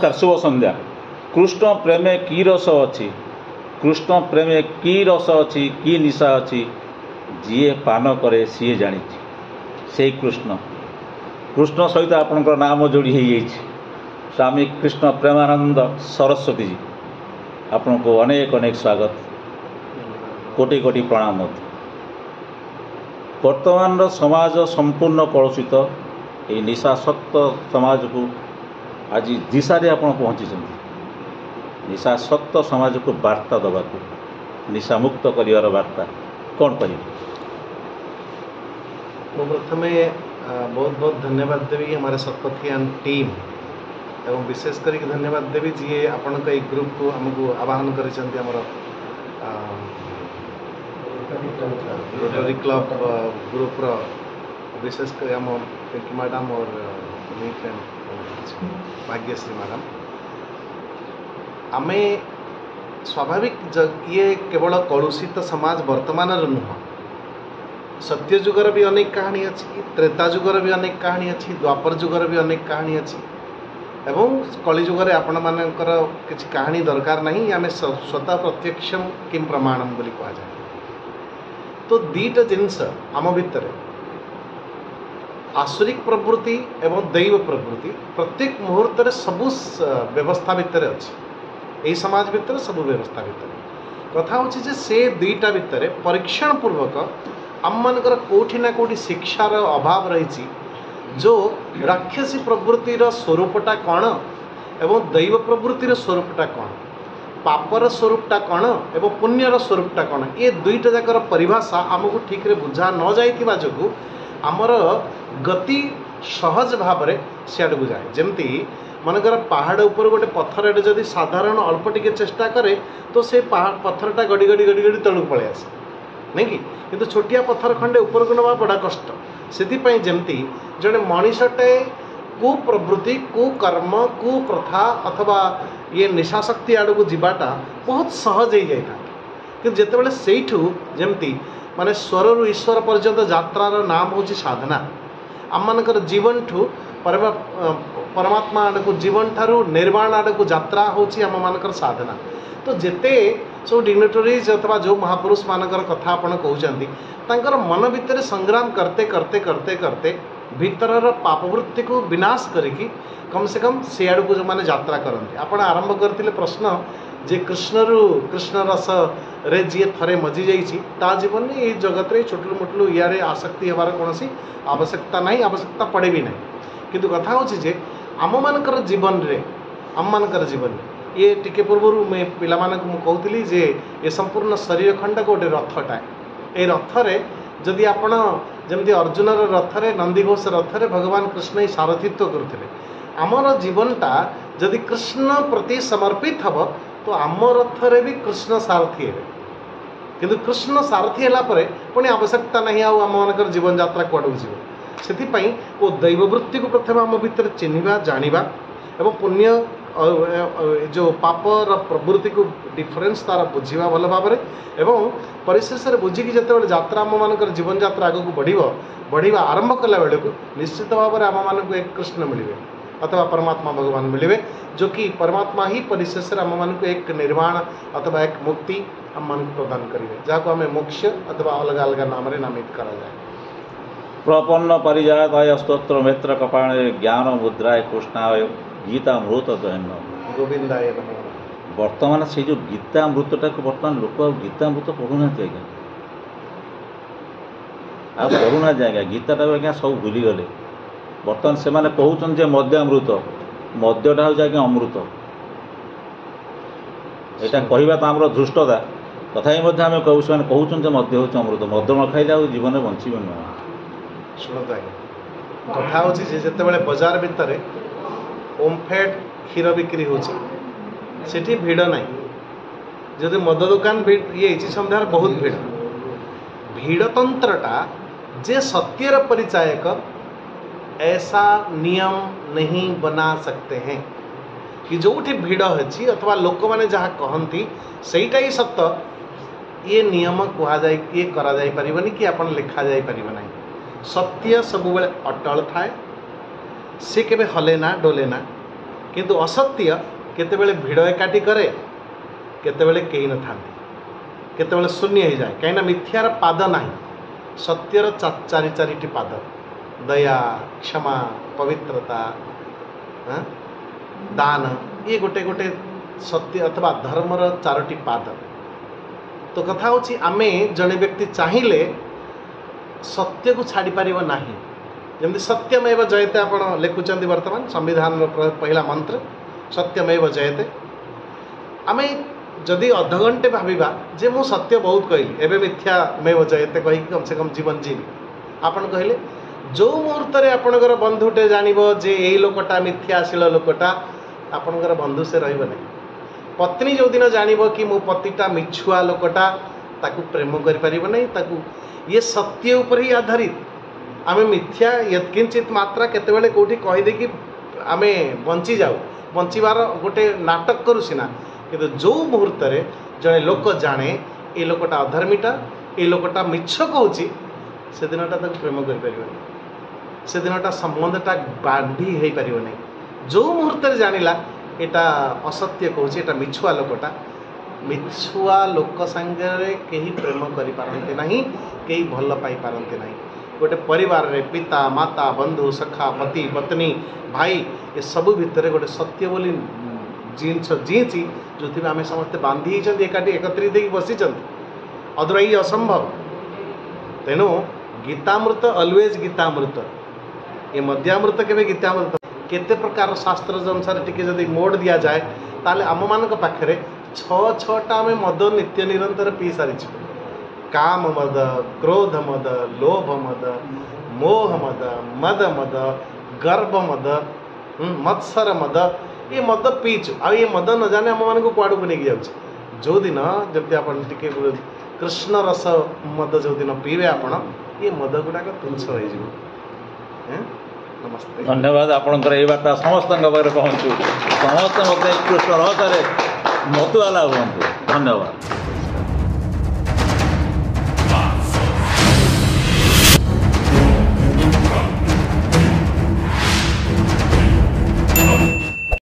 नमस्कार शुभ संध्या। कृष्ण प्रेमे की रस अच्छी, कृष्ण प्रेमे की रस अच्छी, की निशा अच्छी, जी पान करे सी जानी से कृष्ण। कृष्ण सहित आपणकर नाम जोड़ी हो स्वामी कृष्ण प्रेमानंद सरस्वती जी आपण को अनेक अनेक स्वागत, कोटि कोटि प्रणाम। वर्तमान समाज संपूर्ण कलुषित ये निशासक्त समाज को आज दिशारे आप पहुँची। निशासक्त समाज को वार्ता दबा निशा मुक्त कर वार्ता कौन कर प्रथमे बहुत बहुत धन्यवाद देवी हमारे सतपथियान टीम एवं विशेष कर धन्यवाद देवी जी आपण ग्रुप को आमको आह्वान कर रोटरी क्लब ग्रुप रो विशेष कर आम पिंकी मैडम और भाग्यश्री मैडम आमे स्वाभाविक ये केवल कलुषित समाज वर्तमान नुह, सत्य जुगर भी अनेक कहानी अच्छी, त्रेता जुगर भी अनेक कहानी अच्छी, द्वापर जुगर भी अनेक कहानी अच्छी एवं कली जुगर आपण मानकर किसी कहानी दरकार नहीं। आम स्वतः प्रत्यक्षम किम प्रमाणम बोली कह जाए तो दीटा जिनस आम भितर आसुरिक प्रवृत्ति एवं दैव प्रवृत्ति प्रत्येक मुहूर्त सबू व्यवस्था भितर अच्छी, यही समाज भितर सब व्यवस्था भितर कथा हो से दुईटा भितर परीक्षण पूर्वक आम मानकर कोठी ना कोठी शिक्षार अभाव रही, जो राक्षसी प्रवृत्तिर स्वरूपटा कौन एवं दैव प्रवृत्तिर स्वरूपटा कौन, पापर स्वरूपटा कौन एवं पुण्यर स्वरूपटा कौन, ये दुईटा जाकर परिभाषा आमको ठीक रे बुझा न जाइथिबा जोगु आमर गति सहज भाव में सियाड़ को जाए। जमती मनकर पहाड़ ऊपर गोटे पत्थर जदि साधारण अल्प टिके चेष्टा करे तो से पत्थरटा गड़ी गड़ी गड़ी गड़ी तलू पलि आसे नहीं कि, किंतु छोटिया पत्थर खंडे ऊपर को नवा बड़ा कष्ट। से जमती जड़े मनीषटे कुप्रवृत्ति कुकर्म कुप्रथा अथवा ये निशाशक्ति आड़ को जीवाटा बहुत सहज हो जाता, कि जितेबाला से जमती माने स्वर रु ईश्वर पर्यंत यात्रार नाम हूँ साधना। आम मानकर जीवन ठू परमात्मा आड़ को जीवन ठारू निर्वाण आड़ को यात्रा हूँ आम मानकर साधना। तो जिते सब डिग्निटरीज अथवा जो महापुरुष मानकर कथा आपड़ कहते तांकर मन भितर संग्राम करते करते करते करते भीतर पापवृत्ति को विनाश करिकी कम से कम से आड़ को जो मैंने यात्रा करते। आप आरंभ करते प्रश्न जे कृष्ण रस रे जी थरे मजी जाइए ता जीवन में ये जगत रे छोटलू मोटलू इे आसक्ति होवार कौन आवश्यकता नहीं, आवश्यकता पड़े भी नहीं। किंतु कथा हो आम मानकर जीवन रे आम मानकर जीवन ये टिके पूर्व मैं पिला कहती जे ये संपूर्ण शरीर खंड गोटे रथटा, ये रथरे जदि आपण जमी अर्जुनर रथरे नंदीघोष रथरे भगवान कृष्ण ही सारथित्व करते, आमर जीवनटा जदि कृष्ण प्रति समर्पित हम तो आम रथरे भी कृष्ण सारथी है। किंतु कृष्ण सारथी है पुणी आवश्यकता नहीं आम मानकर जीवन यात्रा कड़क जीव से वो दैववृत्ति को प्रथम आम भीतर चिन्हवा जाना एवं पुण्य जो पापर प्रवृत्ति को डिफरेन्स तार बुझा भल भाव एवं परिशेष बुझिकी जिते यात्रा आम मानकर जीवन यात्रा आग को बढ़िया आरंभ कला बेलू निश्चित भाव में आम मानक एक कृष्ण मिले अथवा परमात्मा भगवान मिले, जो कि परमात्मा ही परिशेष आम मान एक निर्वाण अथवा एक मुक्ति आम मान प्रदान करेंगे, जहाँ आम मोक्ष अथवा अलग अलग नाम नामित करा जाए। प्रपन्न परिजाताय स्तोत्र मित्र कपाणे ज्ञान मुद्राय कृष्णाय गीतामृत दहन गोविंदाय वर्तमान से जो गीतामृतटा को बर्तमान लोक गीतामृत पढ़ुना आज्ञा आ पढ़ुना आज्ञा गीताटा आज्ञा सब भूलीगले। बर्तमान से माने कहउछन जे मद्यामृत मद्यटा हूँ आज्ञा अमृत, यहाँ कहवा तो आम धृष्टता तथा आम कहूँ से कहउछन जे मद्य हूँ अमृत, मद न खाइले आ जीवन में बंचबे नुह। शुणत आज्ञा कथा हूँ जिते बजार भितर ओमफेड क्षीर बिक्री होती भिड़ ना, जदि मद दुकान ये सन्धार बहुत भिड़ भिड़तंत्रटा जे सत्यर परिचायक ऐसा नियम नहीं बना सकते हैं कि जो भिड़ अच्छी अथवा लोक मैंने जहाँ कहती सहीटा ही सत्य, ये नियम कह जाए ये करा जाई परिबनी कि आपण लिखा जाई परिबा नहीं। सत्य सब बेले अटल थाए, से केबे हले ना डोले ना, किंतु असत्य केतेबेले भिड़ एकाठी करे, केतेबेले केही न थांती, केतेबेले शून्य हो जाए, कहीं मिथ्यार पाद नहीं, सत्यर चारि चारिटी पाद, दया, क्षमा, पवित्रता, दान, ये गोटे गोटे सत्य अथवा धर्मर चारोटी पाद। तो कथा होची आमे जने व्यक्ति चाहिए सत्य को छाड़ी पारिबो नाही। जमि सत्यमेव जयते आपण लिखुचंदी वर्तमान संविधान पहला मंत्र सत्यमेव जयते। आमे जदि अध घंटे भाविबा जे मु सत्य बहुत कहली एबे मिथ्यामेव जयते कहि कम से कम जीवन जीवी। आपण कहले जो मुहूर्त रे आपणकर बंधुटे जानिबो जे एई लोकटा मिथ्याशील लोकटा आपणकर बंधु से रहइबो नै। पत्नी जो दिन जानिबो कि मो पतिटा मिछुआ लोकटा ताकू प्रेम करि परिबो नै, ताकू ये सत्य ऊपर ही आधारित। आमे मिथ्या यत्किंचित मात्रा केतेबेले कोठी कहि दे कि आमे बंची जाऊ, बंचीबार गोटे नाटक करू सिना, किंतु जो मुहूर्त रे जने लोक जाने ए लोकटा अधर्मीटा, ए लोकटा मिछ कहूची, से दिनटा ताकू प्रेम करि परिबो नै, से दिनटा संबंधटा बांधी हेई परिबो नै। जो मुहूर्त रे जानिला एटा असत्य कहूची, एटा मिछुआ लोकटा, मिछुआ लोक संगे कहीं प्रेम करि पारंते नहीं, कहीं भल पाई पारंते नहीं। गोटे परिवार रे पिता माता बंधु सखा पति पत्नी भाई ये सब भितर गोटे सत्य बोली जिनस जीची जो आम समस्ते बांधी एकाठी एकत्रित बसी, अदरवाइज ये असंभव। तेणु गीतामृत ऑलवेज गीतामृत, ये मध्यामृत केवे गीतामृत। केते प्रकार शास्त्र अनुसार टिके जदि मोड़ दिया जाए ताले आम मान पाखे छटा आम मद नित्य निरंतर पी सारी। काम मद, क्रोध मद, लोभ मद, मोह मद, मद मद, गर्व मद, मत्सर मद, ये मद पीचु। आ ये मद न जाने आम मान को कुआड़ को लेके जाउछ। जो दिन जब आप टिके कृष्ण रस मद जो दिन पीबे आपण ये मद गुड़ाक तुच्छ हो। नमस्ते, धन्यवाद। आपणकर ये बार्ता समस्त पहुँचू, समस्त कृष्ण रहस्य मतुआला हूँ। धन्यवाद।